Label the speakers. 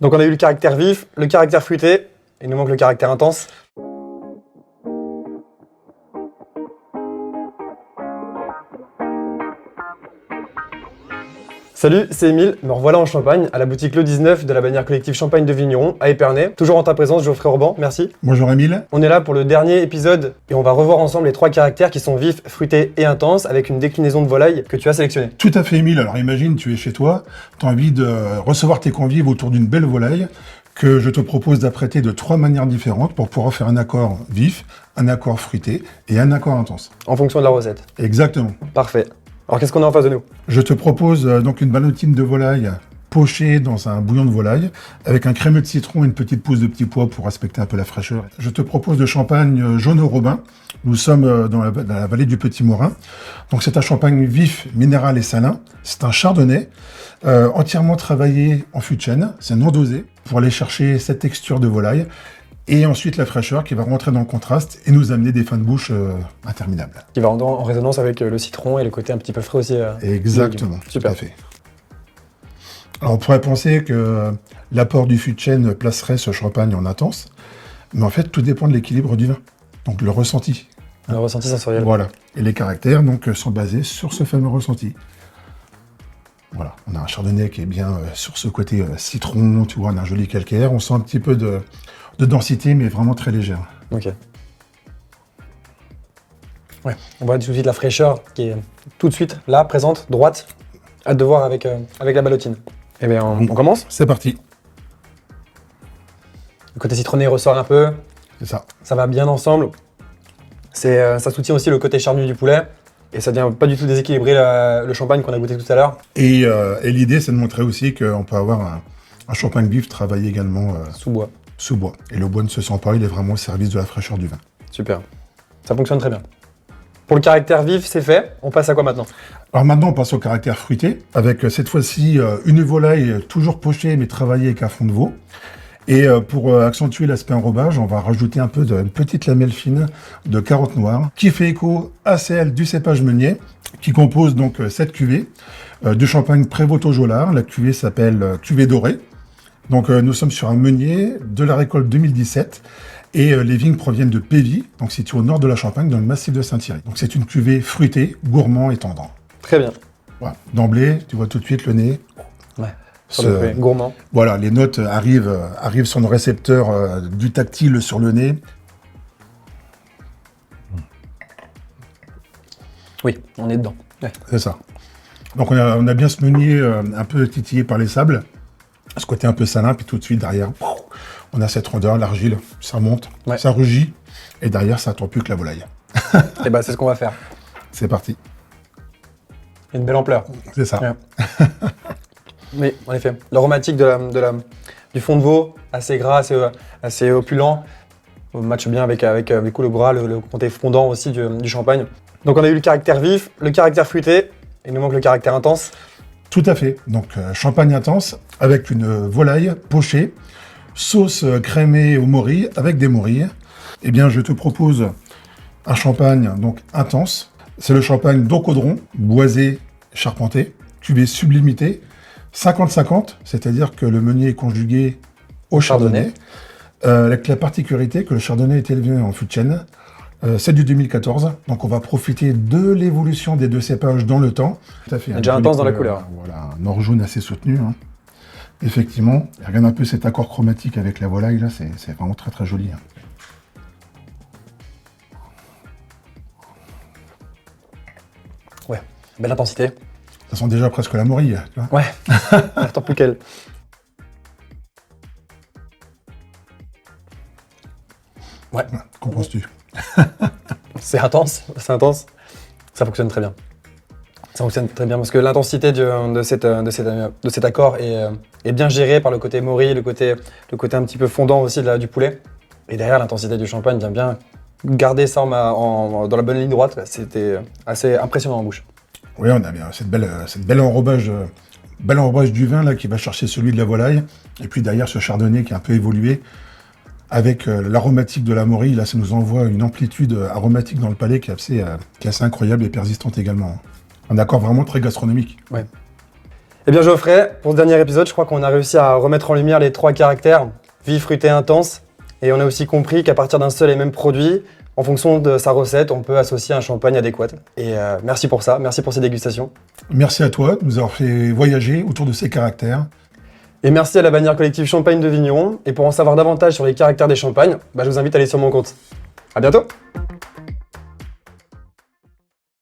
Speaker 1: Donc on a eu le caractère vif, le caractère fruité, il nous manque le caractère intense. Salut, c'est Émile, me revoilà en Champagne, à la boutique Le 19 de la bannière collective Champagne de Vigneron, à Épernay. Toujours en ta présence, Geoffrey Orban, merci.
Speaker 2: Bonjour Émile.
Speaker 1: On est là pour le dernier épisode et on va revoir ensemble les trois caractères qui sont vifs, fruités et intenses avec une déclinaison de volaille que tu as sélectionnée.
Speaker 2: Tout à fait Émile, alors imagine tu es chez toi, tu as envie de recevoir tes convives autour d'une belle volaille que je te propose d'apprêter de trois manières différentes pour pouvoir faire un accord vif, un accord fruité et un accord intense.
Speaker 1: En fonction de la recette.
Speaker 2: Exactement.
Speaker 1: Parfait. Alors qu'est-ce qu'on a en face de nous?
Speaker 2: Je te propose donc une ballotine de volaille pochée dans un bouillon de volaille avec un crémeux de citron et une petite pousse de petits pois pour respecter un peu la fraîcheur. Je te propose de champagne jaune au robin. Nous sommes dans la vallée du Petit Morin. Donc c'est un champagne vif, minéral et salin. C'est un chardonnay entièrement travaillé en fût de chêne. C'est non dosé pour aller chercher cette texture de volaille. Et ensuite la fraîcheur qui va rentrer dans le contraste et nous amener des fins de bouche interminables.
Speaker 1: Qui va rendre en résonance avec le citron et le côté un petit peu frais aussi.
Speaker 2: Exactement,
Speaker 1: super.
Speaker 2: Tout à fait. Alors on pourrait penser que l'apport du fût de chêne placerait ce champagne en intense, mais en fait tout dépend de l'équilibre du vin, donc le ressenti.
Speaker 1: Le ressenti sensoriel.
Speaker 2: Voilà, et les caractères donc sont basés sur ce fameux ressenti. Voilà, on a un chardonnay qui est bien sur ce côté citron, tu vois, on a un joli calcaire, on sent un petit peu de densité, mais vraiment très légère.
Speaker 1: Ok. Ouais, on voit tout de suite la fraîcheur qui est tout de suite là, présente, droite. Hâte de voir avec la ballotine. Eh bien, on commence.
Speaker 2: C'est parti.
Speaker 1: Le côté citronné ressort un peu.
Speaker 2: C'est ça.
Speaker 1: Ça va bien ensemble. Ça soutient aussi le côté charnu du poulet. Et ça vient pas du tout déséquilibrer le champagne qu'on a goûté tout à l'heure.
Speaker 2: Et l'idée, c'est de montrer aussi qu'on peut avoir un champagne vif travaillé également
Speaker 1: Sous bois.
Speaker 2: sous bois. Et le bois ne se sent pas, il est vraiment au service de la fraîcheur du vin.
Speaker 1: Super. Ça fonctionne très bien. Pour le caractère vif, c'est fait. On passe à quoi maintenant?
Speaker 2: Alors maintenant, on passe au caractère fruité, avec cette fois-ci une volaille toujours pochée, mais travaillée avec un fond de veau. Et pour accentuer l'aspect enrobage, on va rajouter un peu d'une petite lamelle fine de carotte noire, qui fait écho à celle du cépage meunier, qui compose donc cette cuvée du champagne Prévost-Jolard. La cuvée s'appelle cuvée dorée. Donc nous sommes sur un meunier de la récolte 2017 et les vignes proviennent de Pévy, donc situé au nord de la Champagne, dans le massif de Saint-Thierry. Donc c'est une cuvée fruitée, gourmand et tendre.
Speaker 1: Très bien.
Speaker 2: Voilà. D'emblée, tu vois tout de suite le nez.
Speaker 1: Ouais. Sur le fruit. Gourmand.
Speaker 2: Voilà, les notes arrivent sur nos récepteurs du tactile sur le nez.
Speaker 1: Oui, on est dedans. Ouais.
Speaker 2: C'est ça. Donc on a bien ce meunier un peu titillé par les sables, ce côté un peu salin, puis tout de suite derrière, on a cette rondeur, l'argile, ça monte,
Speaker 1: Ouais.
Speaker 2: ça rugit, et derrière ça attend plus que la volaille.
Speaker 1: Et bah c'est ce qu'on va faire.
Speaker 2: C'est parti.
Speaker 1: Il y a une belle ampleur.
Speaker 2: C'est ça.
Speaker 1: Ouais. Mais en effet, l'aromatique du fond de veau, assez gras, assez opulent, match bien avec du coup, le gras, le côté fondant aussi du champagne. Donc on a eu le caractère vif, le caractère fruité, il nous manque le caractère intense.
Speaker 2: Tout à fait. Donc champagne intense avec une volaille pochée, sauce crémée aux morilles avec des morilles. Eh bien, je te propose un champagne donc intense. C'est le champagne d'Ancodron, boisé, charpenté, cuvée sublimité, 50-50, c'est-à-dire que le meunier est conjugué au chardonnay. Avec la particularité que le chardonnay est élevé en fût de chêne. C'est du 2014, donc on va profiter de l'évolution des deux cépages dans le temps. Tout à fait.
Speaker 1: Déjà intense dans la couleur.
Speaker 2: Voilà, un or jaune assez soutenu. Hein. Effectivement, et regarde un peu cet accord chromatique avec la volaille, là, c'est vraiment très très joli. Hein.
Speaker 1: Ouais, belle intensité.
Speaker 2: Ça sent déjà presque la morille. Tu vois.
Speaker 1: Ouais, on n'attend plus qu'elle. Ouais,
Speaker 2: Qu'en penses-tu?
Speaker 1: c'est intense. Ça fonctionne très bien. Ça fonctionne très bien parce que l'intensité de cet accord est bien gérée par le côté morille, le côté un petit peu fondant aussi du poulet. Et derrière, l'intensité du champagne vient bien garder ça dans la bonne ligne droite. C'était assez impressionnant en bouche.
Speaker 2: Oui, on a bien cette belle enrobage du vin là, qui va chercher celui de la volaille. Et puis derrière, ce chardonnay qui est un peu évolué. Avec l'aromatique de la morille, là, ça nous envoie une amplitude aromatique dans le palais qui est assez incroyable et persistante également. Un accord vraiment très gastronomique.
Speaker 1: Ouais. Eh bien Geoffrey, pour ce dernier épisode, je crois qu'on a réussi à remettre en lumière les 3 caractères, vif, fruité, intense. Et on a aussi compris qu'à partir d'un seul et même produit, en fonction de sa recette, on peut associer un champagne adéquat. Et merci pour ça, merci pour ces dégustations.
Speaker 2: Merci à toi de nous avoir fait voyager autour de ces caractères.
Speaker 1: Et merci à la bannière collective Champagne de Vigneron. Et pour en savoir davantage sur les caractères des champagnes, je vous invite à aller sur mon compte. À bientôt!